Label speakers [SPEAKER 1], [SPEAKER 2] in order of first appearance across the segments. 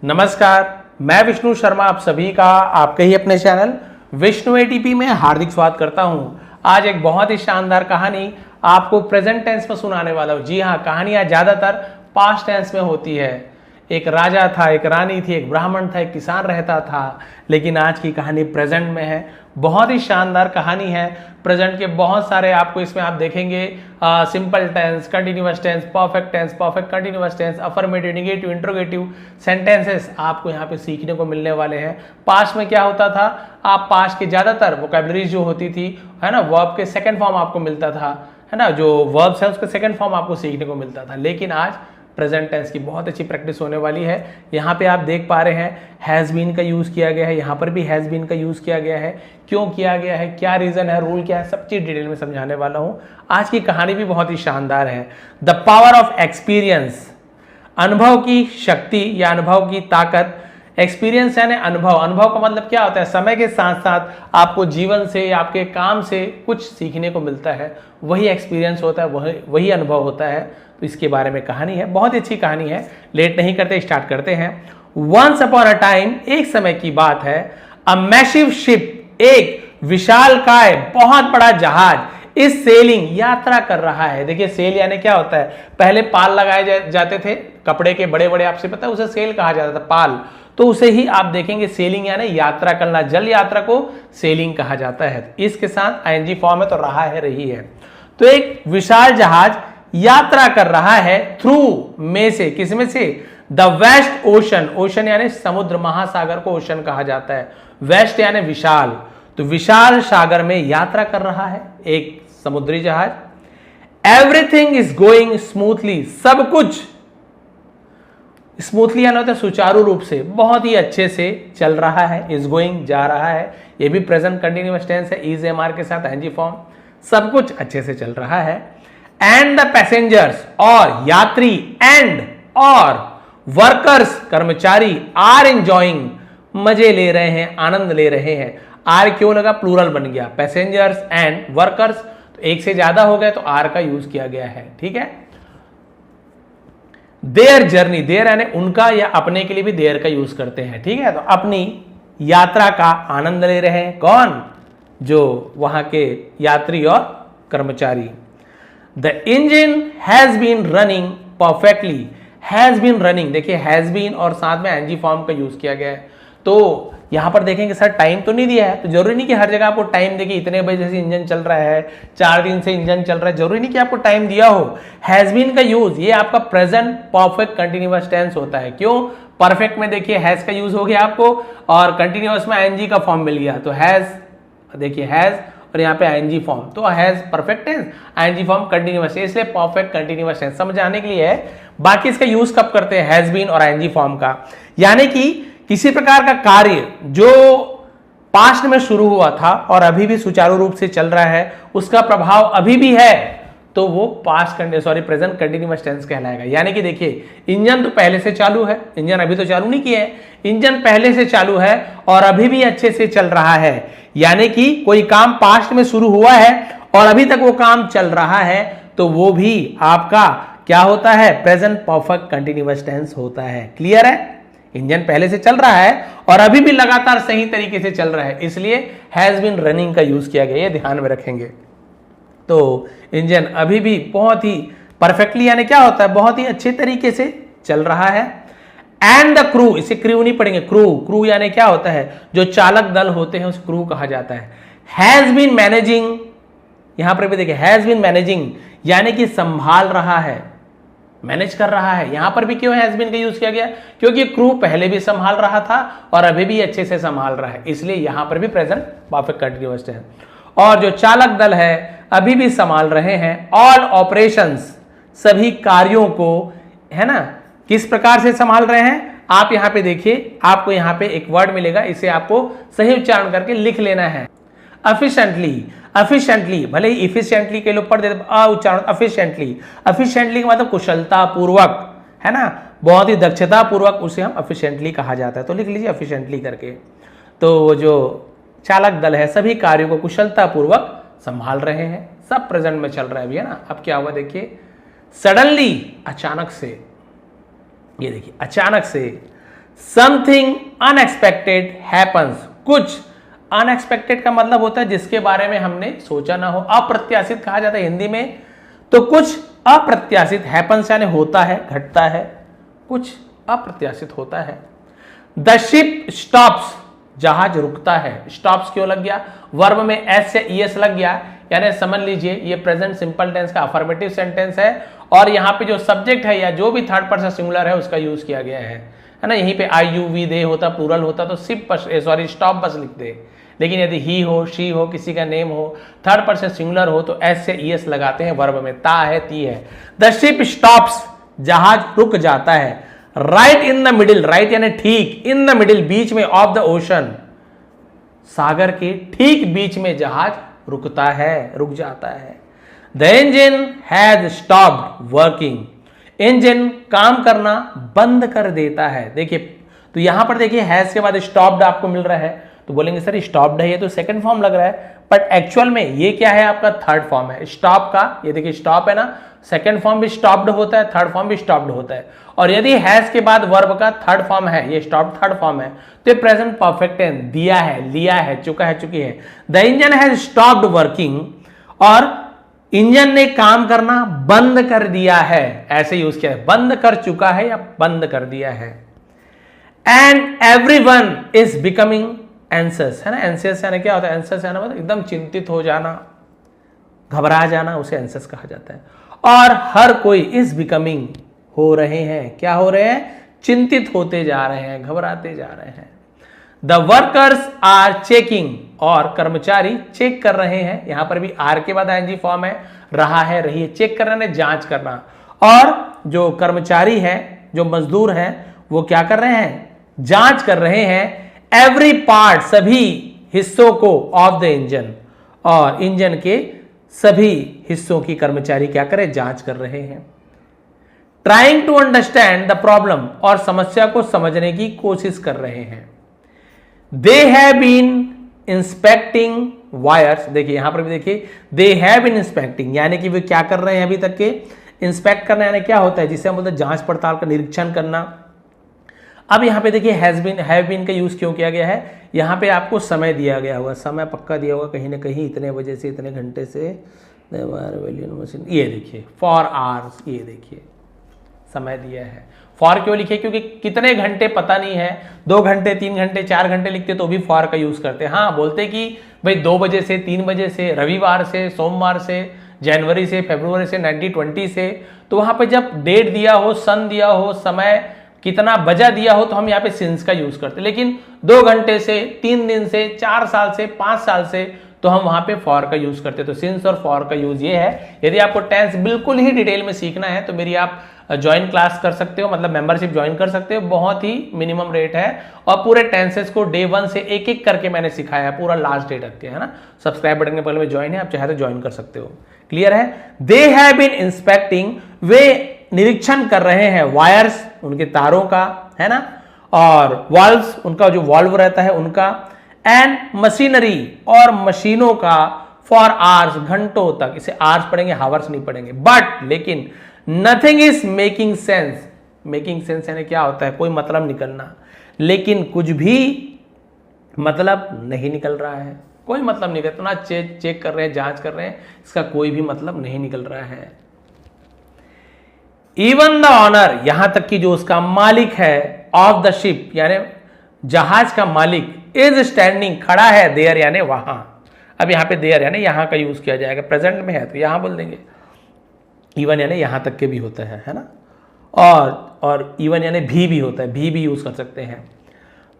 [SPEAKER 1] नमस्कार, मैं विष्णु शर्मा आप सभी का आपके ही अपने चैनल विष्णु एटीपी में हार्दिक स्वागत करता हूं। आज एक बहुत ही शानदार कहानी आपको प्रेजेंट टेंस में सुनाने वाला हूं। जी हां, कहानियां ज्यादातर पास्ट टेंस में होती है। एक राजा था, एक रानी थी, एक ब्राह्मण था, एक किसान रहता था, लेकिन आज की कहानी प्रेजेंट में है। बहुत ही शानदार कहानी है। प्रेजेंट के बहुत सारे आपको इसमें आप देखेंगे simple tense, continuous tense, perfect continuous tense, affirmative, negative, interrogative sentences आपको यहाँ पे सीखने को मिलने वाले हैं। पास्ट में क्या होता था, आप पास्ट के ज्यादातर वोकैबुलरीज जो होती थी, है ना, वर्ब के सेकंड फॉर्म आपको मिलता था, है ना, जो वर्ब्स है उसका सेकंड फॉर्म आपको सीखने को मिलता था। लेकिन आज प्रेजेंट टेंस की बहुत अच्छी प्रैक्टिस होने वाली है। यहाँ पे आप देख पा रहे हैं हैज बीन का यूज किया गया है, यहाँ पर भी हैज बीन का यूज किया गया है। क्यों किया गया है, क्या रीजन है, रूल क्या है, सब चीज डिटेल में समझाने वाला हूँ। आज की कहानी भी बहुत ही शानदार है। द पावर ऑफ एक्सपीरियंस, अनुभव की शक्ति या अनुभव की ताकत। एक्सपीरियंस यानी अनुभव। अनुभव का मतलब क्या होता है, समय के साथ साथ आपको जीवन से, आपके काम से कुछ सीखने को मिलता है, वही एक्सपीरियंस होता है, वही अनुभव होता है। तो इसके बारे में कहानी है, बहुत ही अच्छी कहानी है। लेट नहीं करते, स्टार्ट करते हैं। वंस अपॉन अ टाइम, एक समय की बात है, अ मैसिव शिप, एक विशालकाय बहुत बड़ा जहाज इस सेलिंग, यात्रा कर रहा है। देखिए सेल यानी क्या होता है, पहले पाल लगाए जाते थे कपड़े के बड़े बड़े, आपसे पता है उसे सेल कहा जाता था, पाल। तो उसे ही आप देखेंगे सेलिंग यानी यात्रा करना, जल यात्रा को सेलिंग कहा जाता है। इसके साथ आईएनजी फॉर्म है तो रहा है, रही है। तो एक विशाल जहाज यात्रा कर रहा है थ्रू, में से, किसमें से, द वेस्ट ओशन। ओशन यानी समुद्र, महासागर को ओशन कहा जाता है। वेस्ट यानी विशाल, तो विशाल सागर में यात्रा कर रहा है एक समुद्री जहाज। एवरीथिंग इज गोइंग स्मूथली, सब कुछ स्मूथली यानी होता है सुचारू रूप से, बहुत ही अच्छे से चल रहा है। इज गोइंग, जा रहा है, ये भी प्रेजेंट कंटिन्यूअस टेंस है, इज एमआर के साथ आईएनजी फॉर्म। सब कुछ अच्छे से चल रहा है। एंड द पैसेंजर्स, और यात्री, एंड और वर्कर्स, कर्मचारी, आर एंजॉइंग, मजे ले रहे हैं, आनंद ले रहे हैं। आर क्यों लगा, प्लूरल बन गया, पैसेंजर्स एंड वर्कर्स, तो एक से ज्यादा हो गए तो आर का यूज किया गया है, ठीक है। देयर जर्नी, देयर यानी उनका या अपने के लिए भी देयर का यूज करते हैं, ठीक है। तो अपनी यात्रा का आनंद ले रहे हैं, कौन, जो वहां के यात्री और कर्मचारी। The engine has been running perfectly, has been running, देखिए हैज बीन और साथ में एनजी फॉर्म का यूज किया गया है। तो यहां पर देखेंगे सर टाइम तो नहीं दिया है, तो जरूरी नहीं कि हर जगह आपको टाइम देखिए इतने बजे से इंजन चल रहा है, 4 दिन से इंजन चल रहा है, जरूरी नहीं कि आपको टाइम दिया हो। हैज बीन का यूज ये आपका प्रेजेंट परफेक्ट कंटिन्यूअस टेंस होता है। क्यों, परफेक्ट में देखिए हैज का यूज हो गया आपको, और कंटिन्यूअस में आईएनजी का फॉर्म मिल गया, तो हैज, देखिए हैज और यहाँ पे आईएनजी फॉर्म, तो has perfect tense, ING form continuous, इसलिए परफेक्ट कंटिन्यूअस टेंस समझाने के लिए है। बाकी इसका यूज कब करते हैं, हैज बीन और आईएनजी फॉर्म का, यानी कि किसी प्रकार का कार्य जो पास्ट में शुरू हुआ था और अभी भी सुचारू रूप से चल रहा है, उसका प्रभाव अभी भी है, तो वो प्रेजेंट कंटिन्यूअस टेंस कहलाएगा। यानी कि देखिए इंजन तो पहले से चालू है, इंजन अभी तो चालू नहीं किया है, इंजन पहले से चालू है और अभी भी अच्छे से चल रहा है। यानी कि कोई काम पास्ट में शुरू हुआ है और अभी तक वो काम चल रहा है, तो वो भी आपका क्या होता है, प्रेजेंट परफेक्ट कंटिन्यूअस टेंस होता है। क्लियर है, इंजन पहले से चल रहा है और अभी भी लगातार सही तरीके से चल रहा है, इसलिए हैज बीन रनिंग का यूज किया गया, ये ध्यान में रखेंगे। तो इंजन अभी भी बहुत ही परफेक्टली यानी क्या होता है, बहुत ही अच्छे तरीके से चल रहा है। एंड द क्रू, इसे क्रू नहीं पढ़ेंगे, क्रू, क्रू यानी क्या होता है, जो चालक दल होते हैं उसे क्रू कहा जाता है। हैज बीन मैनेजिंग, यहां पर भी देखिए हैज बीन मैनेजिंग यानी कि संभाल रहा है, मैनेज कर रहा है। यहां पर भी क्यों हैज बीन का यूज किया गया, क्योंकि क्रू पहले भी संभाल रहा था और अभी भी अच्छे से संभाल रहा है, इसलिए यहां पर भी प्रेजेंट परफेक्ट कंटिन्यूअस टेंस। और जो चालक दल है अभी भी संभाल रहे हैं, ऑल ऑपरेशंस, सभी कार्यों को, है ना, किस प्रकार से संभाल रहे हैं। आप यहां पे देखिए, आपको यहां पे एक वर्ड मिलेगा, इसे आपको सही उच्चारण करके लिख लेना है, एफिशिएंटली। एफिशिएंटली, भले ही इफिशिएंटली के लोग पढ़ देते, उच्चारण एफिशिएंटली, एफिशिएंटली का मतलब कुशलता पूर्वक, है ना, बहुत ही दक्षता पूर्वक उसे हम एफिशिएंटली कहा जाता है। तो लिख लीजिए एफिशिएंटली करके। तो जो चालक दल है सभी कार्यों को कुशलता पूर्वक संभाल रहे हैं, सब प्रेजेंट में चल रहा है अभी, है ना। अब क्या हुआ देखिए, सडनली, अचानक से, ये देखिए अचानक से, समथिंग अनएक्सपेक्टेड हैपन्स, कुछ अनएक्सपेक्टेड का मतलब होता है जिसके बारे में हमने सोचा ना हो, अप्रत्याशित कहा जाता है हिंदी में। तो कुछ अप्रत्याशित, हैपन्स यानी होता है, घटता है, कुछ अप्रत्याशित होता है। द शिप स्टॉप्स, जहाज रुकता है। स्टॉप्स क्यों लग गया? वर्ब में एस से ईएस लग गया, यानी समझ लीजिए ये प्रेजेंट सिंपल टेंस का अफर्मेटिव सेंटेंस है और यहाँ पे जो सब्जेक्ट है या जो भी थर्ड पर्सन सिंगुलर है उसका यूज किया गया है ना। यहीं पे आई यू वी दे होता, प्लूरल होता तो शिप स्टॉप बस लिखते, लेकिन यदि ही हो, शी हो, किसी का नेम हो, थर्ड पर्सन सिंगुलर हो तो एस से ईएस लगाते हैं वर्ब में। ता है, ती है। द शिप स्टॉप्स, जहाज रुक जाता है। Right in the middle, right यानी ठीक, इन द मिडिल बीच में, ऑफ द ओशन सागर के ठीक बीच में जहाज रुकता है, रुक जाता है। The engine has stopped working, engine काम करना बंद कर देता है। देखिए तो यहां पर देखिए हैज के बाद स्टॉप्ड आपको मिल रहा है तो बोलेंगे सर स्टॉप्ड है, ये तो सेकंड फॉर्म लग रहा है, बट एक्चुअल में ये क्या है आपका थर्ड फॉर्म है स्टॉप का। ये देखिए स्टॉप है ना, सेकंड फॉर्म भी स्टॉप्ड होता है, थर्ड फॉर्म भी स्टॉप्ड होता है। और यदि हैज के बाद वर्ब का थर्ड फॉर्म है, ये स्टॉप थर्ड फॉर्म है, तो ये प्रेजेंट परफेक्ट टेंस, दिया है, लिया है, चुका है, चुकी है। The engine has stopped working, और इंजन ने काम करना बंद कर दिया है, ऐसे यूज किया है, बंद कर चुका है या बंद कर दिया है। एंड एवरीवन इज बिकमिंग एंसियस, है ना। एंसियस यानी क्या होता है? एंसियस यानी मतलब एकदम चिंतित हो जाना, घबरा जाना, उसे एंसियस कहा जाता है। और हर कोई इज बिकमिंग, हो रहे हैं, क्या हो रहे हैं? चिंतित होते जा रहे हैं, घबराते जा रहे हैं। द वर्कर्स आर चेकिंग, और कर्मचारी चेक कर रहे हैं। यहां पर भी आर के बाद आईएनजी फॉर्म है, रहा है, रही है। चेक करना है जांच करना। और जो कर्मचारी है, जो मजदूर है, वो क्या कर रहे हैं? जांच कर रहे हैं एवरी पार्ट, सभी हिस्सों को, ऑफ द इंजन, और इंजन के सभी हिस्सों की कर्मचारी क्या करें? जांच कर रहे हैं। Trying to understand the problem, और समस्या को समझने की कोशिश कर रहे हैं। They have been inspecting wires, देखिए यहां पर भी देखिए दे हैव बीन इंस्पेक्टिंग, यानी कि वे क्या कर रहे हैं अभी तक के? इंस्पेक्ट करना यानी क्या होता है? जिसे हम बोलते हैं जांच पड़ताल का, निरीक्षण करना। अब यहां पे देखिए हैव बीन का यूज क्यों किया गया है? यहां पे आपको समय दिया गया होगा, समय पक्का दिया होगा कहीं ना कहीं, इतने बजे से इतने घंटे से। ये देखिए फॉर आवर्स, ये देखिए समय दिया है। फॉर क्यों लिखे? क्योंकि कितने घंटे पता नहीं है, 2 घंटे, 3 घंटे, 4 घंटे लिखते तो भी फॉर का यूज करते हैं। हाँ, बोलते कि भाई 2 बजे से 3 बजे से, रविवार से, सोमवार से, जनवरी से, फरवरी से, 1920 से, तो वहां पे जब डेट दिया हो, सन दिया हो, समय कितना बजा दिया हो, तो हम यहाँ पे सिंस का यूज करते। लेकिन 2 घंटे से, 3 दिन से, 4 साल से, 5 साल से, तो हम वहां पे फॉर का यूज करते। तो सिंस और फॉर का यूज ये है। यदि आपको टेंस बिल्कुल ही डिटेल में सीखना है तो मेरी आप ज्वाइन क्लास कर सकते हो, मतलब मेंबरशिप ज्वाइन कर सकते हो। बहुत ही मिनिमम रेट है और पूरे टेंसेस को डे 1 से एक एक करके मैंने सिखाया है, पूरा लास्ट डे तक के, है ना। सब्सक्राइब बटन के बगल में ज्वाइन है, आप चाहे तो ज्वाइन कर सकते हो। क्लियर है? दे हैव बीन इंस्पेक्टिंग, वे निरीक्षण कर रहे हैं वायर्स, उनके तारों का, है ना, और वाल्व्स, उनका जो वाल्व रहता है उनका, एंड मशीनरी, और मशीनों का, फॉर आवर्स, घंटों तक। इसे आवर्स पढ़ेंगे, हावर्स नहीं पढ़ेंगे। बट लेकिन nothing is making sense, making sense यानी क्या होता है? कोई मतलब निकलना, लेकिन कुछ भी मतलब नहीं निकल रहा है, कोई मतलब नहीं, इतना चेक कर रहे हैं, जांच कर रहे हैं, इसका कोई भी मतलब नहीं निकल रहा है। इवन द ऑनर, यहां तक कि जो उसका मालिक है, ऑफ द शिप यानी जहाज का मालिक, इज स्टैंडिंग, खड़ा है, देयर यानी वहां। अब यहां पे देयर यानी यहां का यूज किया जाएगा, प्रेजेंट में है तो यहां बोल देंगे। इवन यानी यहां तक के भी होता है ना। और इवन यानी भी होता है, भी यूज कर सकते हैं।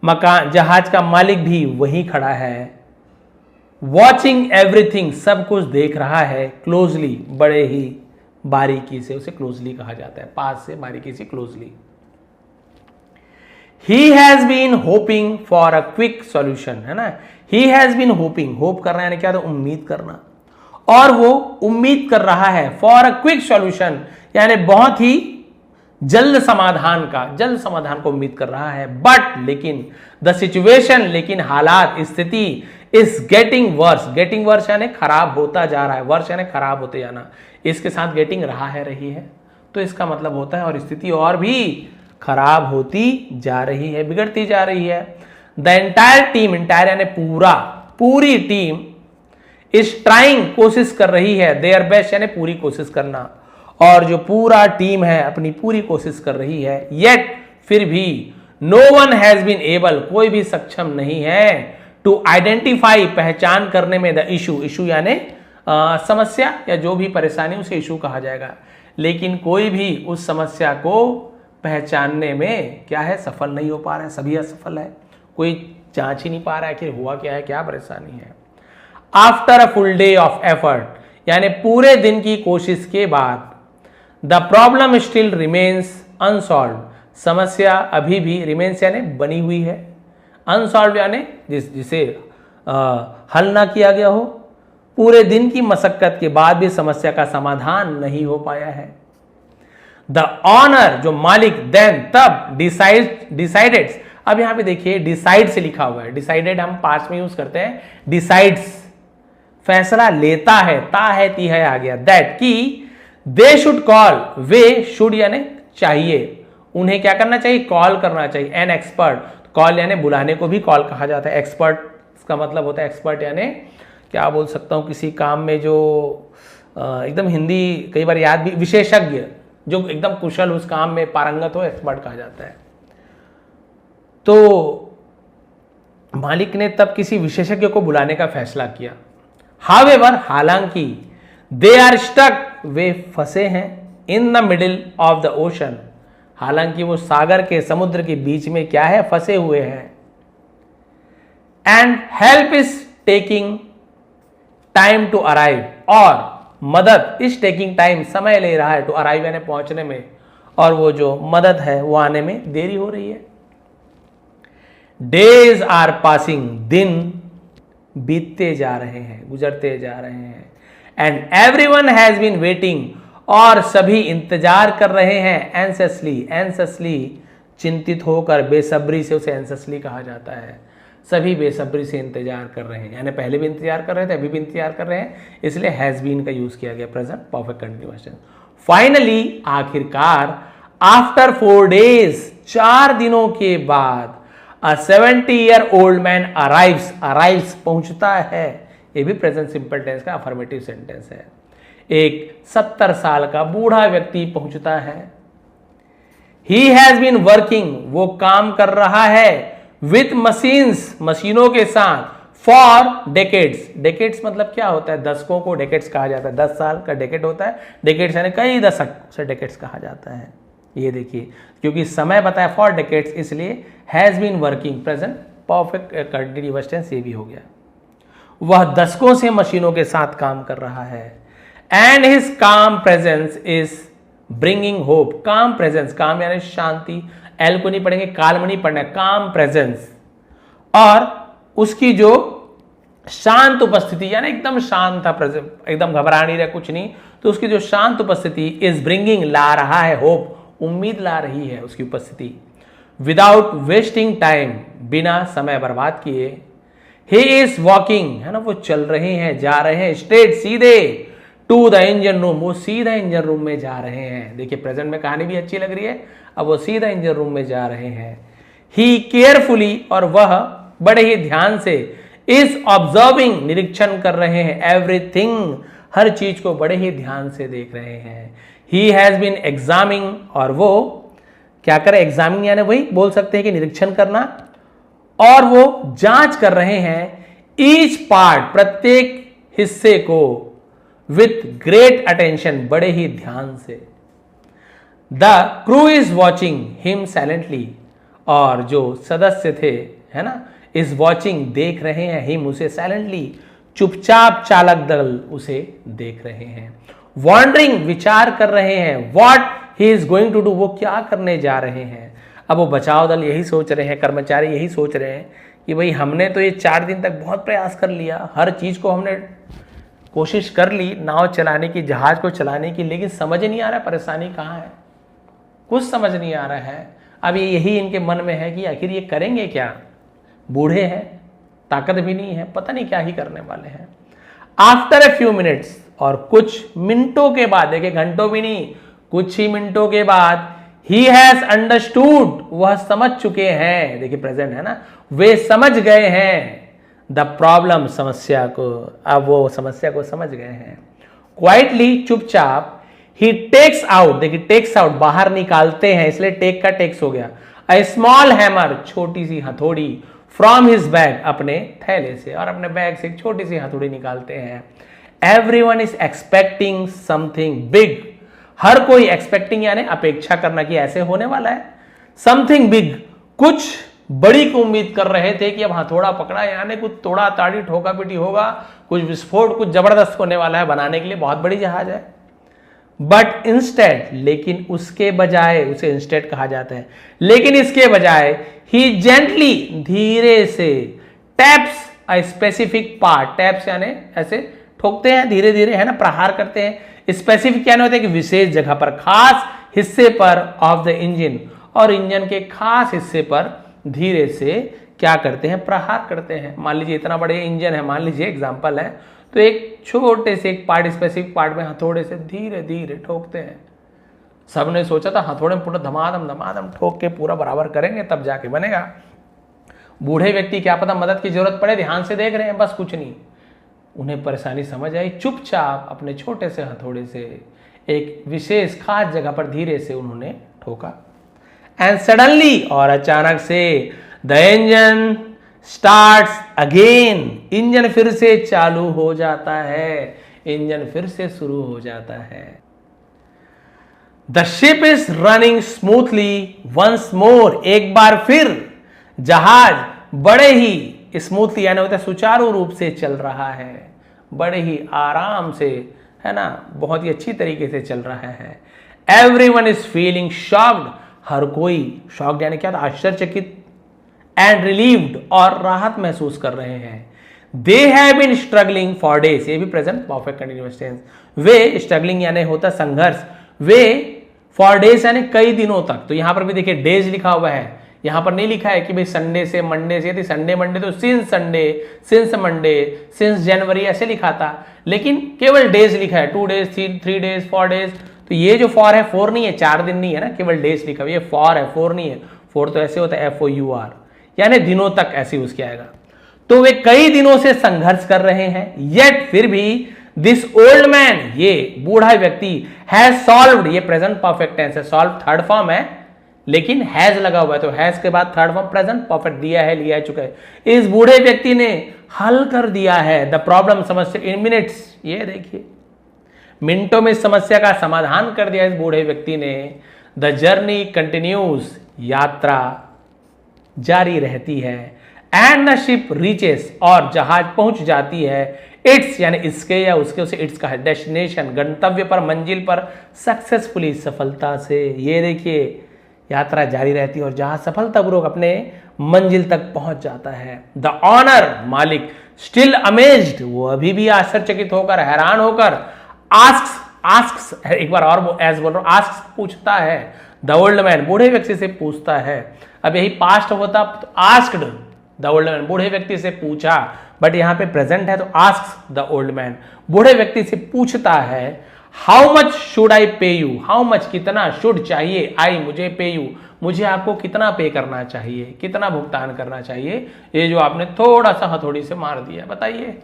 [SPEAKER 1] मकान, जहाज का मालिक भी वहीं खड़ा है। वॉचिंग एवरीथिंग, सब कुछ देख रहा है। क्लोजली, बड़े ही बारीकी से, उसे क्लोजली कहा जाता है, पास से, बारीकी से, closely. He has been hoping for a quick solution, है ना। He has been hoping, hope करना यानी क्या? तो उम्मीद करना, और वो उम्मीद कर रहा है for a quick solution यानी बहुत ही जल्द समाधान का, जल्द समाधान को उम्मीद कर रहा है। बट लेकिन द सिचुएशन, लेकिन हालात, स्थिति, is getting worse, getting worse यानी खराब होता जा रहा है, वर्स यानी खराब होते जाना, इसके साथ गेटिंग रहा है, रही है, तो इसका मतलब होता है और स्थिति और भी खराब होती जा रही है, बिगड़ती जा रही है। द एंटायर टीम, एंटायर यानी पूरी टीम इज ट्राइंग, कोशिश कर रही है, देयर बेस्ट यानी पूरी कोशिश करना, और जो पूरा टीम है अपनी पूरी कोशिश कर रही है, येट फिर भी no one has been able, कोई भी सक्षम नहीं है, टू आइडेंटिफाई, पहचान करने में, द इशू यानी समस्या या जो भी परेशानी उसे इशू कहा जाएगा, लेकिन कोई भी उस समस्या को पहचानने में क्या है, सफल नहीं हो पा रहा है, सभी असफल है, कोई जांच ही नहीं पा रहा है कि हुआ क्या है, क्या परेशानी है। After a full day of effort यानी पूरे दिन की कोशिश के बाद, the problem still remains unsolved, समस्या अभी भी, रिमेन्स यानी बनी हुई है, अनसॉल्व यानी जिसे हल ना किया गया हो, पूरे दिन की मशक्कत के बाद भी समस्या का समाधान नहीं हो पाया है। द ऑनर जो मालिक, देन तब, डिसाइडेड, अब यहां पे देखिए डिसाइड से लिखा हुआ है, डिसाइडेड हम पास्ट में यूज करते हैं, डिसाइड्स फैसला लेता है, ता है ती है आ गया, दैट की they should call, way should यानी चाहिए, उन्हें क्या करना चाहिए, कॉल करना चाहिए, एन एक्सपर्ट, कॉल यानी बुलाने को भी कॉल कहा जाता है, एक्सपर्ट का मतलब होता है, एक्सपर्ट यानी क्या बोल सकता हूं, किसी काम में जो एकदम हिंदी कई बार याद भी, विशेषज्ञ, जो एकदम कुशल उस काम में पारंगत हो, एक्सपर्ट कहा जाता है। तो मालिक ने तब किसी विशेषज्ञ को बुलाने का फैसला किया। हावेवर हालांकि, दे आर स्टक, वे फंसे हैं, in the middle of the ocean, हालांकि वो सागर के, समुद्र के बीच में क्या है, फंसे हुए हैं। And help is taking time to arrive, और मदद इज टेकिंग टाइम, समय ले रहा है, टू अराइव यानी पहुंचने में, और वो जो मदद है वो आने में देरी हो रही है। डेज आर पासिंग, दिन बीतते जा रहे हैं, गुजरते जा रहे हैं। And everyone has been waiting, और सभी इंतजार कर रहे हैं, एंसेसली चिंतित होकर, बेसब्री से, उसे एंसेसली कहा जाता है, सभी बेसब्री से इंतजार कर रहे हैं, यानी पहले भी इंतजार कर रहे थे, अभी भी इंतजार कर रहे हैं, इसलिए हैज बीन का यूज किया गया, present perfect continuous tense. Finally आखिरकार, आफ्टर 4 days, 4 दिनों के बाद, A 70-year-old man arrives पहुंचता है, ये भी प्रेजेंट सिंपल टेंस का अफर्मेटिव सेंटेंस है, एक 70 साल का बूढ़ा व्यक्ति पहुंचता है। He has been working, वो काम कर रहा है, with machines, मशीनों के साथ, for decades मतलब क्या होता है, दशकों को decades कहा जाता है, 10 साल का decade होता है, decades यानी कई दशक, उसे decades कहा जाता है। ये देखिए, क्योंकि समय बताया फॉर डेकेड्स, इसलिए has been working, present perfect continuous tense ये भी हो गया। वह दशकों से मशीनों के साथ काम कर रहा है। And his calm presence is bringing hope, काम प्रेजेंस, काम यानी शांति, एल को नहीं पढ़ेंगे, काल में नहीं पढ़ना है, काम प्रेजेंस, और उसकी जो शांत उपस्थिति यानी एकदम शांत था, एकदम घबरा नहीं रहा, कुछ नहीं, तो उसकी जो शांत उपस्थिति, इज ब्रिंगिंग ला रहा है, होप उम्मीद ला रही है उसकी उपस्थिति। विदाउट वेस्टिंग टाइम, बिना समय बर्बाद किए, ही इज वॉकिंग, है ना, वो चल रहे हैं, जा रहे हैं, स्ट्रेट सीधे, टू द इंजन रूम, वो सीधा इंजन रूम में जा रहे हैं। देखिए प्रेजेंट में कहानी भी अच्छी लग रही है, अब वो सीधा इंजन रूम में जा रहे हैं। ही केयरफुली, और वह बड़े ही ध्यान से, इज ऑब्जर्विंग, निरीक्षण कर रहे हैं, एवरीथिंग, हर चीज को बड़े ही ध्यान से देख रहे हैं। ही हैज बीन एग्जामिंग, और वो क्या करे, एग्जामिंग यानी वही बोल सकते हैं कि निरीक्षण करना, और वो जांच कर रहे हैं, ईच पार्ट, प्रत्येक हिस्से को, विथ ग्रेट अटेंशन, बड़े ही ध्यान से। The crew is watching him silently, और जो सदस्य थे, है ना, इज वॉचिंग, देख रहे हैं, हिम उसे, साइलेंटली चुपचाप, चालक दल उसे देख रहे हैं। वॉन्डरिंग, विचार कर रहे हैं, what he is going to do, वो क्या करने जा रहे हैं। अब वो बचाव दल यही सोच रहे हैं, कर्मचारी यही सोच रहे हैं कि भाई हमने तो ये 4 दिन तक बहुत प्रयास कर लिया, हर चीज को हमने कोशिश कर ली, नाव चलाने की, जहाज को चलाने की, लेकिन समझ नहीं आ रहा परेशानी कहाँ है, कुछ समझ नहीं आ रहा है। अब यही इनके मन में है कि आखिर ये करेंगे क्या, बूढ़े हैं, ताकत भी नहीं है, पता नहीं क्या ही करने वाले हैं। आफ्टर ए फ्यू मिनट्स, और कुछ मिनटों के बाद, देखिए घंटों भी नहीं, कुछ ही मिनटों के बाद, ही हैज अंडरस्टूड, वह समझ चुके हैं, देखिए प्रेजेंट है ना, वे समझ गए हैं, द प्रॉब्लम, समस्या को, अब वो समस्या को समझ गए हैं। क्वाइटली, चुपचाप, ही टेक्स आउट, देखिए टेक्स आउट बाहर निकालते हैं, इसलिए टेक का टेक्स हो गया, अ स्मॉल हैमर, छोटी सी हथौड़ी, फ्रॉम हिज बैग, अपने थैले से, और अपने बैग से एक छोटी सी हथौड़ी निकालते हैं। Everyone is expecting something big, हर कोई एक्सपेक्टिंग यानी अपेक्षा करना कि ऐसे होने वाला है, समथिंग बिग, कुछ बड़ी को उम्मीद कर रहे थे कि अब हथौड़ा पकड़ा यानी कुछ तोड़ा ताड़ी ठोका पीटी होगा, कुछ विस्फोट कुछ जबरदस्त होने वाला है, बनाने के लिए बहुत बड़ी जहाज है। बट इंस्टेड, लेकिन उसके बजाय, उसे इंस्टेड कहा जाता है, लेकिन इसके बजाय, ही जेंटली, धीरे से, taps a specific part, taps यानी ऐसे ठोकते हैं धीरे धीरे, है ना, प्रहार करते हैं। स्पेसिफिक यानी होता है कि विशेष जगह पर, खास हिस्से पर, ऑफ द इंजन, और इंजन के खास हिस्से पर धीरे से क्या करते हैं, प्रहार करते हैं। मान लीजिए इतना बड़े इंजन है, मान लीजिए एग्जांपल है, तो एक छोटे से एक पार्ट, स्पेसिफिक पार्ट में हथौड़े से धीरे धीरे ठोकते हैं। सबने सोचा था हथौड़े में पूरा धमाधम धमाधम ठोक के पूरा बराबर करेंगे तब जाके बनेगा। बूढ़े व्यक्ति क्या पता मदद की जरूरत पड़े, ध्यान से देख रहे हैं, बस कुछ नहीं, उन्हें परेशानी समझ आई, चुपचाप अपने छोटे से हथौड़े से एक विशेष खास जगह पर धीरे से उन्होंने ठोका। एंड सडनली, और अचानक से, the engine starts again, engine फिर से चालू हो जाता है, इंजन फिर से शुरू हो जाता है। The ship is running smoothly once more, एक बार फिर जहाज बड़े ही स्मूथली यानी होता है सुचारू रूप से चल रहा है, बड़े ही आराम से, है ना, बहुत ही अच्छी तरीके से चल रहा है। एवरीवन इज फीलिंग शॉक्ड, हर कोई, शॉक्ड यानी क्या था, आश्चर्यचकित, एंड रिलीव्ड, और राहत महसूस कर रहे हैं। They have been struggling for days, ये भी प्रेजेंट परफेक्ट कंटीन्यूअस टेंस, वे स्ट्रगलिंग यानी होता संघर्ष, वे फॉर डेज यानी कई दिनों तक, तो यहां पर भी देखिए डेज लिखा हुआ है, यहां पर नहीं लिखा है कि भाई संडे से मंडे से, यदि संडे मंडे तो since Sunday, since Monday, since January ऐसे लिखा था, लेकिन केवल डेज लिखा है, 2 डेज, 3 डेज, 4 डेज, तो ये जो फॉर है 4 नहीं है, 4 दिन नहीं है ना, केवल डेज लिखा हुआ, ये फॉर है, 4 नहीं है, 4 तो ऐसे होता है FOUR, यानी दिनों तक ऐसे यूज किया जाएगा। तो वे कई दिनों से संघर्ष कर रहे हैं, येट फिर भी, दिस ओल्ड मैन, ये बूढ़ा व्यक्ति, हैज सॉल्व्ड, ये प्रेजेंट परफेक्ट टेंस है, सॉल्व थर्ड फॉर्म है, लेकिन हैज लगा हुआ है, तो हैज के बाद थर्ड फॉर्म प्रेजेंट परफेक्ट दिया है, लिया चुका है। इस बूढ़े व्यक्ति ने हल कर दिया है द प्रॉब्लम, समस्या, इन मिनट्स, ये देखिए मिनटों में समस्या का समाधान कर दिया इस बूढ़े व्यक्ति ने। द जर्नी कंटिन्यूज, यात्रा जारी रहती है। एंड द शिप रीचेस, और जहाज पहुंच जाती है, इट्स यानी इसके या उसके, उसे इट्स का है, डेस्टिनेशन, गंतव्य पर, मंजिल पर, सक्सेसफुली, सफलता से। ये देखिए यात्रा जारी रहती है और जहाज सफलतापूर्वक अपने मंजिल तक पहुंच जाता है। द ऑनर, मालिक, स्टिल अमेज्ड, वो अभी भी आश्चर्यचकित होकर, हैरान होकर, आस्क्स, आस्क्स, एक बार और एज बोल रहा हूं, आस्क्स पूछता है, द ओल्ड मैन, बूढ़े व्यक्ति से पूछता है। अब यही पास्ट होता तो आस्क्ड द ओल्ड मैन, बूढ़े व्यक्ति से पूछा, बट यहां पे प्रेजेंट है तो आस्क्स द ओल्ड मैन, बूढ़े व्यक्ति से पूछता है, हाउ मच शुड आई पे यू, हाउ मच कितना, शुड चाहिए, आई मुझे, पे यू मुझे आपको कितना पे करना चाहिए, कितना भुगतान करना चाहिए, ये जो आपने थोड़ा सा हथौड़ी से मार दिया, बताइए।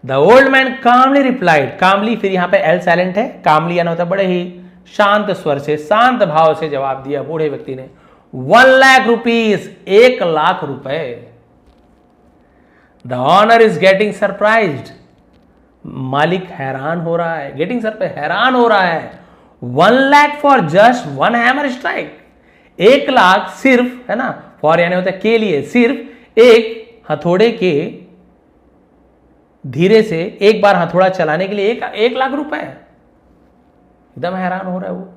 [SPEAKER 1] The old man Kamli replied, Kamli फिर यहां पे एल साइलेंट है, कामली यानी होता है बड़े ही शांत स्वर से, शांत भाव से जवाब दिया बूढ़े व्यक्ति ने, 1 लाख रुपीज, 1 लाख रुपए। The owner is getting surprised, मालिक हैरान हो रहा है, गेटिंग सर पे हैरान हो रहा है, 1 lakh for just 1 hammer strike, 1 lakh सिर्फ, है ना, फॉर यानी होता है के लिए, सिर्फ एक हथौड़े के धीरे से एक बार हथौड़ा चलाने के लिए 1 लाख रुपए। एकदम हैरान हो रहा है वो,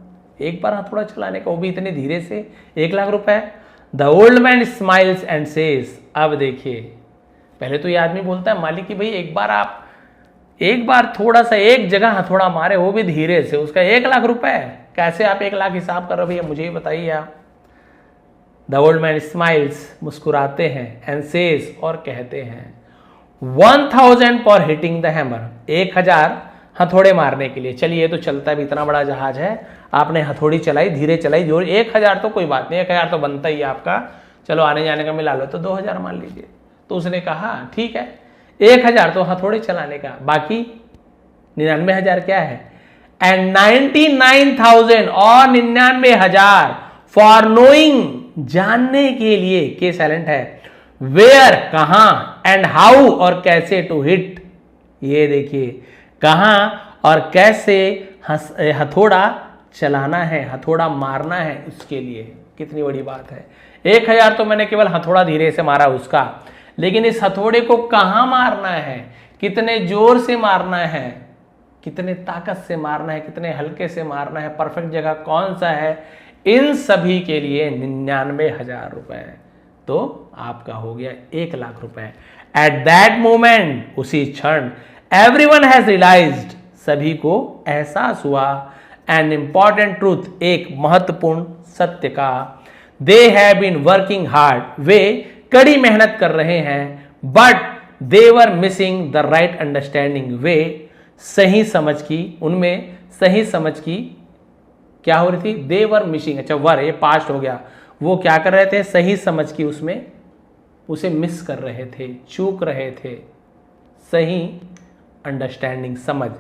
[SPEAKER 1] एक बार हथौड़ा चलाने का, वो भी इतने धीरे से, 1 लाख रुपए। The old man smiles and says, अब देखिए पहले तो ये आदमी बोलता है मालिक की, भाई एक बार थोड़ा सा एक जगह हथौड़ा मारे, वो भी धीरे से, उसका 1 लाख रुपए, कैसे आप 1 लाख हिसाब कर रहे हो भैया, मुझे ही बताइए आप। द ओल्ड मैन स्माइल्स, मुस्कुराते हैं, एंड सेज, और कहते हैं, 1000 फॉर हिटिंग द हैमर, 1000 हथौड़े मारने के लिए। चलिए तो चलता है, इतना बड़ा जहाज है, आपने हथौड़ी चलाई, धीरे चलाई, जोर 1000 तो कोई बात नहीं, 1000 तो बनता ही है आपका, चलो आने जाने का मिला लो तो 2000 मान लीजिए। तो उसने कहा ठीक है 1000 तो हथौड़े चलाने का, बाकी 99,000 क्या है, एंड 99,000 और 99,000 फॉर नोइंग जानने के लिए, के साइलेंट है, वेयर कहां, एंड हाउ और कैसे टू हिट, ये देखिए कहां और कैसे हथौड़ा चलाना है, हथौड़ा मारना है, उसके लिए कितनी बड़ी बात है। 1000 तो मैंने केवल हथौड़ा धीरे से मारा उसका, लेकिन इस हथौड़े को कहां मारना है, कितने जोर से मारना है, कितने ताकत से मारना है, कितने हल्के से मारना है, परफेक्ट जगह कौन सा है, इन सभी के लिए 99,000 रुपए, तो आपका हो गया 1,00,000 रुपए। एट दैट मोमेंट, उसी क्षण, एवरीवन हैज रियलाइज्ड, सभी को एहसास हुआ, एन इंपॉर्टेंट ट्रूथ, एक महत्वपूर्ण सत्य का, they have been working hard, वे कड़ी मेहनत कर रहे हैं, but they were missing the right understanding, वे सही समझ की, उनमें सही समझ की क्या हो रही थी, दे वर मिसिंग, अच्छा वर ये पास्ट हो गया, वो क्या कर रहे थे, सही समझ की उसमें उसे मिस कर रहे थे, चूक रहे थे, सही अंडरस्टैंडिंग समझ,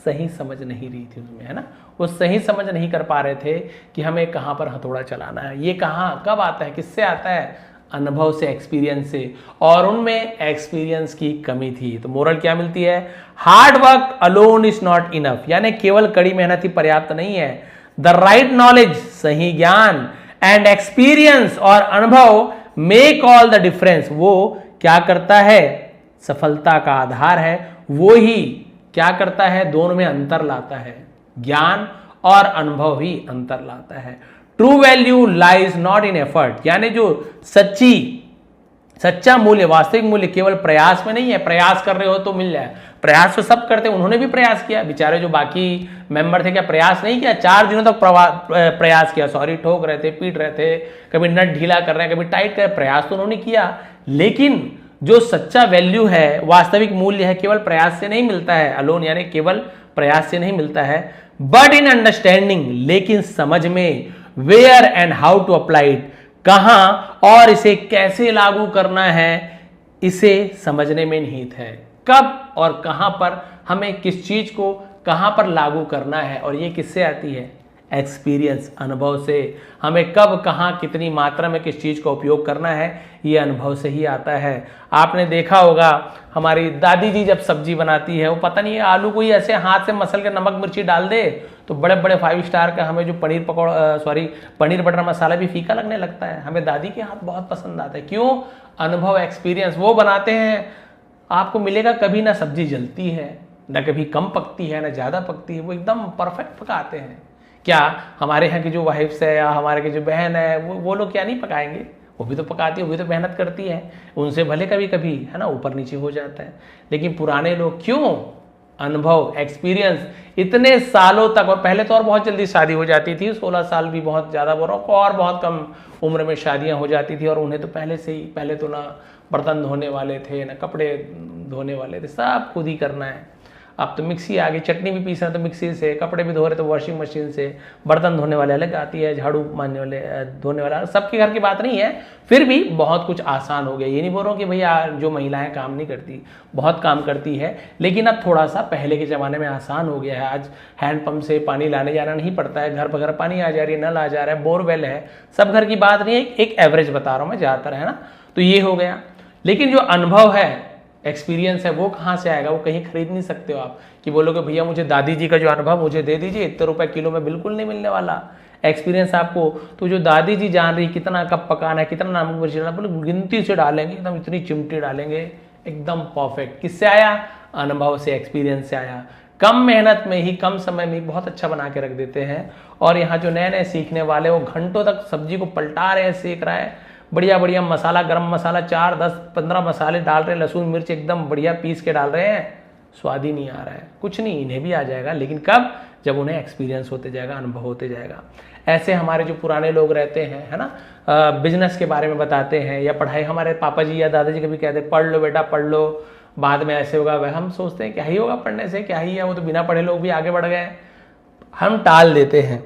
[SPEAKER 1] सही समझ नहीं रही थी उसमें, है ना, वो सही समझ नहीं कर पा रहे थे कि हमें कहां पर हथौड़ा चलाना है। ये कहां कब आता है, किससे आता है, अनुभव से, एक्सपीरियंस से, और उनमें एक्सपीरियंस की कमी थी। तो मोरल क्या मिलती है, hard work alone is not enough, यानी केवल कड़ी मेहनत ही पर्याप्त नहीं है, द राइट नॉलेज, सही ज्ञान, एंड एक्सपीरियंस और अनुभव मेक ऑल द डिफरेंस, वो क्या करता है, सफलता का आधार है, वो ही क्या करता है, दोनों में अंतर लाता है, ज्ञान और अनुभव ही अंतर लाता है। True value lies not in effort, यानी जो सच्चा मूल्य, वास्तविक मूल्य केवल प्रयास में नहीं है, प्रयास कर रहे हो तो मिल जाए, प्रयास तो सब करते हैं, उन्होंने भी प्रयास किया, बेचारे जो बाकी मेंबर थे क्या प्रयास नहीं किया, 4 दिनों तक प्रयास किया, सॉरी ठोक रहे थे, पीट रहे थे, कभी नट ढीला कर रहे हैं, कभी टाइट कर रहे, प्रयास तो उन्होंने किया, लेकिन जो सच्चा वैल्यू है, वास्तविक मूल्य है, केवल प्रयास से नहीं मिलता है, अलोन यानी केवल प्रयास से नहीं मिलता है, बट इन अंडरस्टैंडिंग, लेकिन समझ में, where and how to apply it, कहां और इसे कैसे लागू करना है, इसे समझने में निहित है, कब और कहां पर हमें किस चीज को कहां पर लागू करना है, और ये किससे आती है, एक्सपीरियंस, अनुभव से, हमें कब कहां कितनी मात्रा में किस चीज का उपयोग करना है, ये अनुभव से ही आता है। आपने देखा होगा हमारी दादी जी जब सब्जी बनाती है, वो पता नहीं आलू को ही ऐसे हाथ से मसल के नमक मिर्ची डाल दे तो बड़े बड़े 5 स्टार का हमें जो पनीर बटर मसाला भी फीका लगने लगता है। हमें दादी के हाथ बहुत पसंद आता है, क्यों, अनुभव, एक्सपीरियंस, वो बनाते हैं, आपको मिलेगा कभी ना सब्जी जलती है, ना कभी कम पकती है, ना ज्यादा पकती है, वो एकदम परफेक्ट पकाते हैं। क्या हमारे यहाँ की जो वाइफ्स है या हमारे की जो बहन है, वो लोग क्या नहीं पकाएंगे, वो भी तो पकाती है, वो भी तो मेहनत करती है, उनसे भले कभी कभी है ना ऊपर नीचे हो जाता है, लेकिन पुराने लोग क्यों, अनुभव, एक्सपीरियंस, इतने सालों तक, और पहले तो और बहुत जल्दी शादी हो जाती थी, 16 साल भी बहुत ज़्यादा बोल रहा हूँ, और बहुत कम उम्र में शादियाँ हो जाती थी, और उन्हें तो पहले तो ना बर्तन धोने वाले थे, ना कपड़े धोने वाले थे, सब खुद ही करना है। अब तो मिक्सी आ गई, चटनी भी पीसना तो मिक्सी से, कपड़े भी धो रहे तो वॉशिंग मशीन से, बर्तन धोने वाले अलग आती है, झाड़ू मारने वाले धोने वाला, सबके घर की बात नहीं है, फिर भी बहुत कुछ आसान हो गया। ये नहीं बोल रहा हूँ कि भैया जो महिलाएं काम नहीं करती, बहुत काम करती है, लेकिन अब थोड़ा सा पहले के ज़माने में आसान हो गया है। आज हैंडपम्प से पानी लाने जाना नहीं पड़ता है, घर पर घर पानी आ जा रही है, नल आ जा रहा है, बोरवेल है, सब घर की बात नहीं है, एक एवरेज बता रहा हूँ मैं, ज़्यादातर है ना, तो ये हो गया। लेकिन जो अनुभव है, एक्सपीरियंस है, वो कहाँ से आएगा, वो कहीं खरीद नहीं सकते हो आप कि बोलोगे भैया मुझे दादी जी का जो अनुभव मुझे दे दीजिए, इतने रुपए किलो में बिल्कुल नहीं मिलने वाला एक्सपीरियंस आपको। तो जो दादी जी जान रही कितना कब पकाना है, कितना नमक मिर्च डालना, बोलो गिनती से डालेंगे, एकदम इतनी चिमटी डालेंगे, एकदम परफेक्ट। किससे आया, अनुभव से, एक्सपीरियंस से आया। कम मेहनत में ही, कम समय में बहुत अच्छा बना के रख देते हैं। और यहाँ जो नए नए सीखने वाले, वो घंटों तक सब्जी को पलटा रहे हैं, सेक रहा है, बढ़िया बढ़िया मसाला, गरम मसाला 4, 10, 15 मसाले डाल रहे हैं, लहसुन मिर्च एकदम बढ़िया पीस के डाल रहे हैं, स्वाद ही नहीं आ रहा है। कुछ नहीं, इन्हें भी आ जाएगा, लेकिन कब, जब उन्हें एक्सपीरियंस होते जाएगा, अनुभव होते जाएगा। ऐसे हमारे जो पुराने लोग रहते हैं, है ना, बिजनेस के बारे में बताते हैं, या पढ़ाई, हमारे पापा जी या दादाजी कभी कहते हैं पढ़ लो बेटा पढ़ लो, बाद में ऐसे होगा, वह हम सोचते हैं क्या ही होगा पढ़ने से, क्या ही है, वो तो बिना पढ़े लोग भी आगे बढ़ गए, हम टाल देते हैं।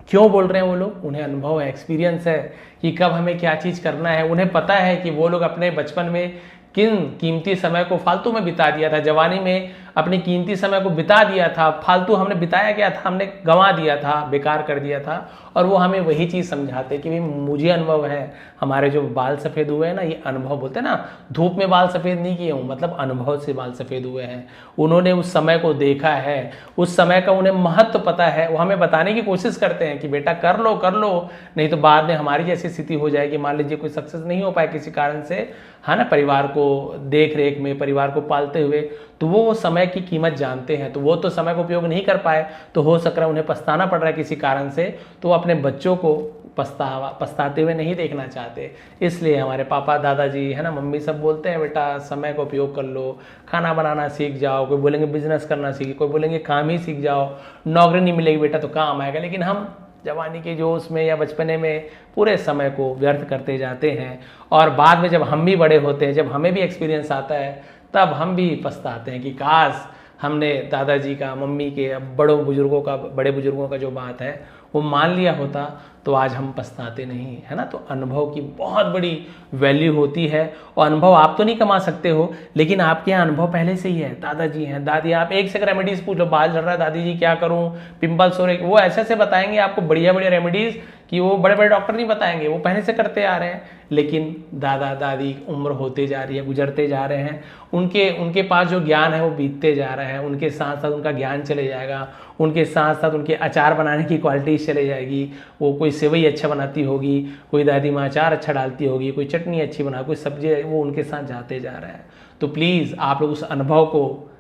[SPEAKER 1] क्यों बोल रहे हैं वो लोग? उन्हें अनुभव है, एक्सपीरियंस है कि कब हमें क्या चीज़ करना है। उन्हें पता है कि वो लोग अपने बचपन में किन कीमती समय को फालतू में बिता दिया था, जवानी में अपनी कीमती समय को बिता दिया था, फालतू हमने बिताया क्या था, हमने गंवा दिया था, बेकार कर दिया था। और वो हमें वही चीज़ समझाते कि भाई मुझे अनुभव है, हमारे जो बाल सफ़ेद हुए हैं ना, ये अनुभव बोलते हैं ना, धूप में बाल सफ़ेद नहीं किए हूँ, मतलब अनुभव से बाल सफ़ेद हुए हैं। उन्होंने उस समय को देखा है, उस समय का उन्हें महत्व पता है। वो हमें बताने की कोशिश करते हैं कि बेटा कर लो, नहीं तो बाद में हमारी जैसी स्थिति हो जाएगी। मान लीजिए कोई सक्सेस नहीं हो पाए किसी कारण से, है ना, परिवार को देख रेख में, परिवार को पालते हुए, तो वो समय की कीमत जानते हैं। तो वो तो समय का उपयोग नहीं कर पाए, तो हो सक रहा है उन्हें पछताना पड़ रहा है किसी कारण से, तो वो अपने बच्चों को पछताते हुए नहीं देखना चाहते। इसलिए हमारे पापा दादाजी, है ना, मम्मी सब बोलते हैं बेटा समय का उपयोग कर लो, खाना बनाना सीख जाओ, कोई बोलेंगे बिजनेस करना सीख, कोई बोलेंगे काम ही सीख जाओ, नौकरी नहीं मिलेगी बेटा तो काम आएगा। लेकिन हम जवानी के जोश में या बचपने में पूरे समय को व्यर्थ करते जाते हैं, और बाद में जब हम भी बड़े होते हैं, जब हमें भी एक्सपीरियंस आता है, तब हम भी पछताते हैं कि काश हमने दादाजी का, मम्मी के, बड़े बुजुर्गों का जो बात है वो मान लिया होता, तो आज हम पछताते नहीं, है ना। तो अनुभव की बहुत बड़ी वैल्यू होती है। और अनुभव आप तो नहीं कमा सकते हो, लेकिन आपके यहाँ अनुभव पहले से ही है। दादाजी हैं, दादी, आप एक से रेमेडीज पूछ लो, बाल झड़ रहा है दादी जी क्या करूं, पिंपल्स हो रहे, वो ऐसे ऐसे बताएंगे आपको बढ़िया बढ़िया रेमेडीज कि वो बड़े बड़े डॉक्टर नहीं बताएंगे, वो पहले से करते आ रहे हैं। लेकिन दादा दादी उम्र होते जा रही है, गुजरते जा रहे हैं, उनके पास जो ज्ञान है वो बीतते जा रहा है, उनके साथ साथ उनका ज्ञान चले जाएगा, उनके साथ साथ उनके अचार बनाने की क्वालिटी चले जाएगी। वो कोई सेवई अच्छा बनाती होगी, कोई दादी माँ अचार अच्छा डालती होगी, कोई चटनी अच्छी बना, कोई सब्जी, वो उनके साथ जाते जा रहा है। तो प्लीज़ आप लोग उस अनुभव को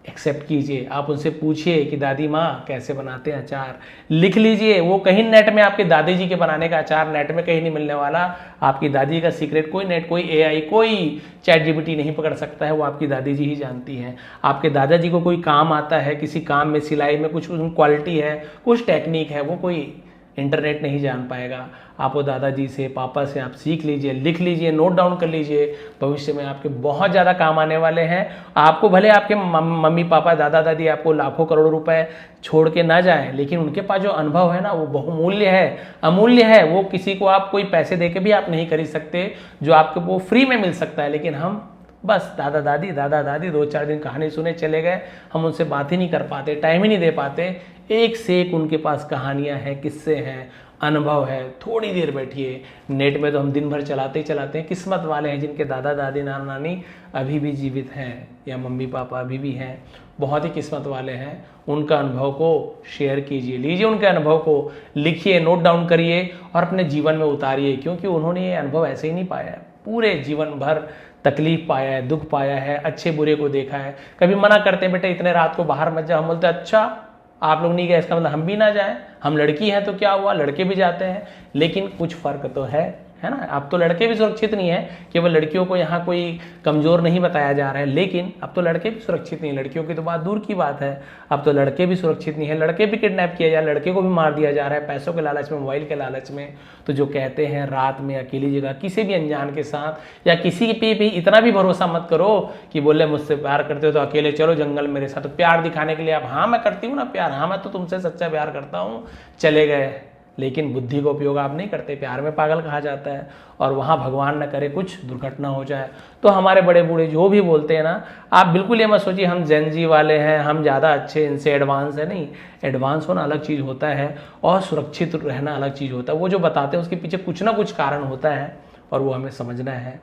[SPEAKER 1] एक्सेप्ट कीजिए। आप उनसे पूछिए कि दादी माँ कैसे बनाते हैं अचार, लिख लीजिए। वो कहीं नेट में आपके दादी जी के बनाने का अचार नेट में कहीं नहीं मिलने वाला। आपकी दादी का सीक्रेट कोई नेट, कोई एआई, कोई चैट जीपीटी नहीं पकड़ सकता है, वो आपकी दादी जी ही जानती हैं। आपके दादाजी को कोई काम आता है, किसी काम में, सिलाई में कुछ क्वालिटी है, कुछ टेक्निक है, वो कोई इंटरनेट नहीं जान पाएगा। आप वो दादाजी से, पापा से आप सीख लीजिए, लिख लीजिए, नोट डाउन कर लीजिए। भविष्य में आपके बहुत ज़्यादा काम आने वाले हैं। आपको भले आपके मम्मी पापा दादा दादी आपको लाखों करोड़ों रुपए छोड़ के ना जाएं, लेकिन उनके पास जो अनुभव है ना, वो बहुमूल्य है, अमूल्य है। वो किसी को आप कोई पैसे दे के भी आप नहीं खरीद सकते, जो आपको वो फ्री में मिल सकता है। लेकिन हम बस दादा दादी 2-4 दिन कहानी सुने चले गए, हम उनसे बात ही नहीं कर पाते, टाइम ही नहीं दे पाते। एक से एक उनके पास कहानियां हैं, किस्से हैं, अनुभव है। थोड़ी देर बैठिए, नेट में तो हम दिन भर चलाते ही चलाते हैं। किस्मत वाले हैं जिनके दादा दादी नाना नानी अभी भी जीवित हैं, या मम्मी पापा अभी भी हैं, बहुत ही किस्मत वाले हैं। उनका अनुभव को शेयर कीजिए, लीजिए उनके अनुभव को, लिखिए, नोट डाउन करिए और अपने जीवन में उतारिए, क्योंकि उन्होंने ये अनुभव ऐसे ही नहीं पाया है, पूरे जीवन भर तकलीफ पाया है, दुख पाया है, अच्छे बुरे को देखा है। कभी मना करते हैं बेटे इतने रात को बाहर मत जाओ, हम बोलते अच्छा आप लोग नहीं गए, इसका मतलब हम भी ना जाएं, हम लड़की हैं तो क्या हुआ, लड़के भी जाते हैं। लेकिन कुछ फर्क तो है ना। अब तो लड़के भी सुरक्षित नहीं है, केवल लड़कियों को यहाँ कोई कमजोर नहीं बताया जा रहा है, लेकिन अब तो लड़के भी सुरक्षित नहीं है। लड़कियों की तो बात दूर की बात है, अब तो लड़के भी सुरक्षित नहीं है, लड़के भी किडनैप किया जा रहा है, लड़के को भी मार दिया जा रहा है पैसों के लालच में, मोबाइल के लालच में। तो जो कहते हैं रात में अकेली जगह किसी भी अनजान के साथ या किसी पे भी इतना भी भरोसा मत करो कि बोले मुझसे प्यार करते हो तो अकेले चलो जंगल मेरे साथ। तो प्यार दिखाने के लिए आप, हाँ मैं करती हूँ ना प्यार, हाँ मैं तो तुमसे सच्चा प्यार करता हूँ, चले गए, लेकिन बुद्धि का उपयोग आप नहीं करते। प्यार में पागल कहा जाता है, और वहाँ भगवान न करे कुछ दुर्घटना हो जाए। तो हमारे बड़े बूढ़े जो भी बोलते हैं ना, आप बिल्कुल ये मत सोचिए हम जेन जी वाले हैं, हम ज़्यादा अच्छे, इनसे एडवांस है। नहीं, एडवांस होना अलग चीज़ होता है और सुरक्षित रहना अलग चीज़ होता है। वो जो बताते हैं उसके पीछे कुछ ना कुछ कारण होता है, और वो हमें समझना है,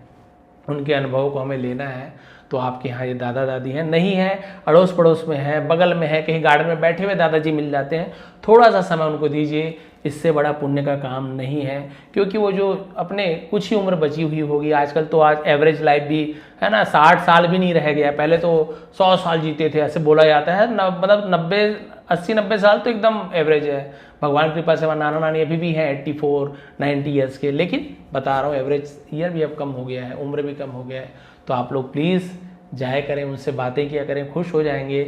[SPEAKER 1] उनके अनुभव को हमें लेना है। तो आपके यहाँ ये दादा दादी हैं, नहीं है, अड़ोस पड़ोस में है, बगल में है, कहीं गार्डन में बैठे हुए दादाजी मिल जाते हैं, थोड़ा सा समय उनको दीजिए। इससे बड़ा पुण्य का काम नहीं है, क्योंकि वो जो अपने कुछ ही उम्र बची हुई होगी। आजकल तो आज एवरेज लाइफ भी है ना 60 साल भी नहीं रह गया, पहले तो 100 साल जीते थे ऐसे बोला जाता है। मतलब 80-90 साल तो एकदम एवरेज है। भगवान की कृपा से हमारे नाना नानी अभी भी हैं 84-90 ईयर्स के, लेकिन बता रहा हूँ एवरेज ईयर भी अब कम हो गया है, उम्र भी कम हो गया है। तो आप लोग प्लीज़ जाया करें, उनसे बातें किया करें, खुश हो जाएंगे।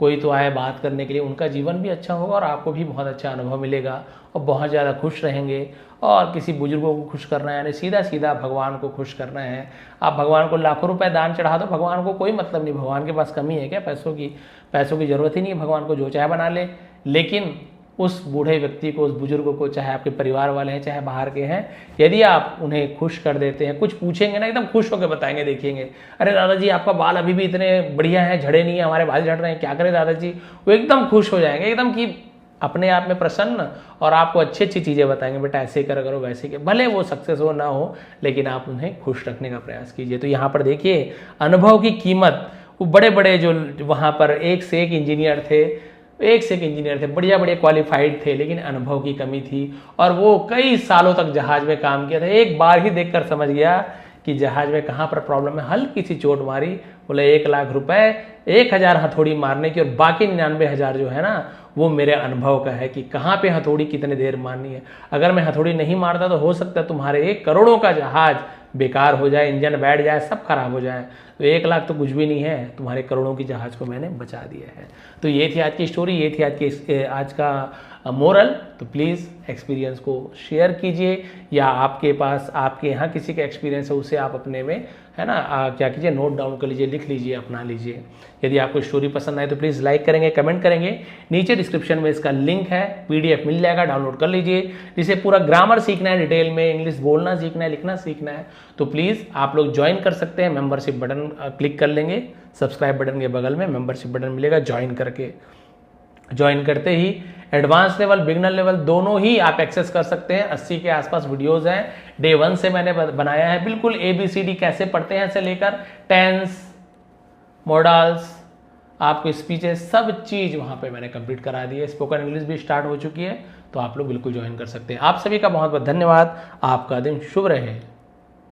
[SPEAKER 1] कोई तो आए बात करने के लिए, उनका जीवन भी अच्छा होगा और आपको भी बहुत अच्छा अनुभव मिलेगा और बहुत ज़्यादा खुश रहेंगे। और किसी बुजुर्गों को खुश करना है, यानी सीधा सीधा भगवान को खुश करना है। आप भगवान को लाखों रुपए दान चढ़ा दो, भगवान को कोई मतलब नहीं। भगवान के पास कमी है क्या पैसों की? पैसों की ज़रूरत ही नहीं है, भगवान को जो चाहे बना ले। लेकिन उस बूढ़े व्यक्ति को, उस बुजुर्ग को, चाहे आपके परिवार वाले हैं चाहे बाहर के हैं, यदि आप उन्हें खुश कर देते हैं, कुछ पूछेंगे ना, एकदम खुश होकर बताएंगे, देखेंगे अरे दादाजी आपका बाल अभी भी इतने बढ़िया हैं, झड़े नहीं है, हमारे बाल झड़ रहे हैं, क्या करें दादाजी, वो एकदम खुश हो जाएंगे, एकदम कि अपने आप में प्रसन्न, और आपको अच्छी अच्छी चीज़ें बताएंगे, बेटा ऐसे कर करो वैसे कर, भले वो सक्सेस हो ना हो, लेकिन आप उन्हें खुश रखने का प्रयास कीजिए। तो यहाँ पर देखिए अनुभव की कीमत, वो बड़े बड़े जो वहाँ पर एक से एक इंजीनियर थे, बढ़िया बढ़िया क्वालिफाइड थे, लेकिन अनुभव की कमी थी, और वो कई सालों तक जहाज में काम किया था, एक बार ही देखकर समझ गया कि जहाज में कहाँ पर प्रॉब्लम है, हल्की सी चोट मारी, बोले 1 लाख रुपए, 1000 हथौड़ी मारने की, और बाकी 99,000 जो है ना वो मेरे अनुभव का है कि कहाँ पे हथौड़ी कितने देर मारनी है। अगर मैं हथौड़ी नहीं मारता तो हो सकता है तुम्हारे 1 करोड़ों का जहाज बेकार हो जाए, इंजन बैठ जाए, सब खराब हो जाए, तो 1 लाख तो कुछ भी नहीं है, तुम्हारे करोड़ों की जहाज को मैंने बचा दिया है। तो ये थी आज की स्टोरी, ये थी आज का मोरल। तो प्लीज़ एक्सपीरियंस को शेयर कीजिए, या आपके पास आपके यहाँ किसी का एक्सपीरियंस है उसे आप अपने में है ना क्या कीजिए, नोट डाउन कर लीजिए, लिख लीजिए, अपना लीजिए। यदि आपको स्टोरी पसंद आए तो प्लीज़ लाइक करेंगे, कमेंट करेंगे, नीचे डिस्क्रिप्शन में इसका लिंक है, PDF मिल जाएगा, डाउनलोड कर लीजिए। जिसे पूरा ग्रामर सीखना है, डिटेल में इंग्लिश बोलना सीखना है, लिखना सीखना है, तो प्लीज़ आप लोग ज्वाइन कर सकते हैं। मेंबरशिप बटन क्लिक कर लेंगे, सब्सक्राइब बटन के बगल में मेंबरशिप बटन मिलेगा, ज्वाइन करते ही एडवांस लेवल, बिगनर लेवल दोनों ही आप एक्सेस कर सकते हैं। 80 के आसपास वीडियोस हैं, डे 1 से मैंने बनाया है, बिल्कुल ABCD कैसे पढ़ते हैं से लेकर टेंस, मॉडल्स, आपको स्पीचेस, सब चीज़ वहाँ पे मैंने कंप्लीट करा दी है। स्पोकन इंग्लिश भी स्टार्ट हो चुकी है, तो आप लोग बिल्कुल ज्वाइन कर सकते हैं। आप सभी का बहुत बहुत धन्यवाद, आपका दिन शुभ रहे।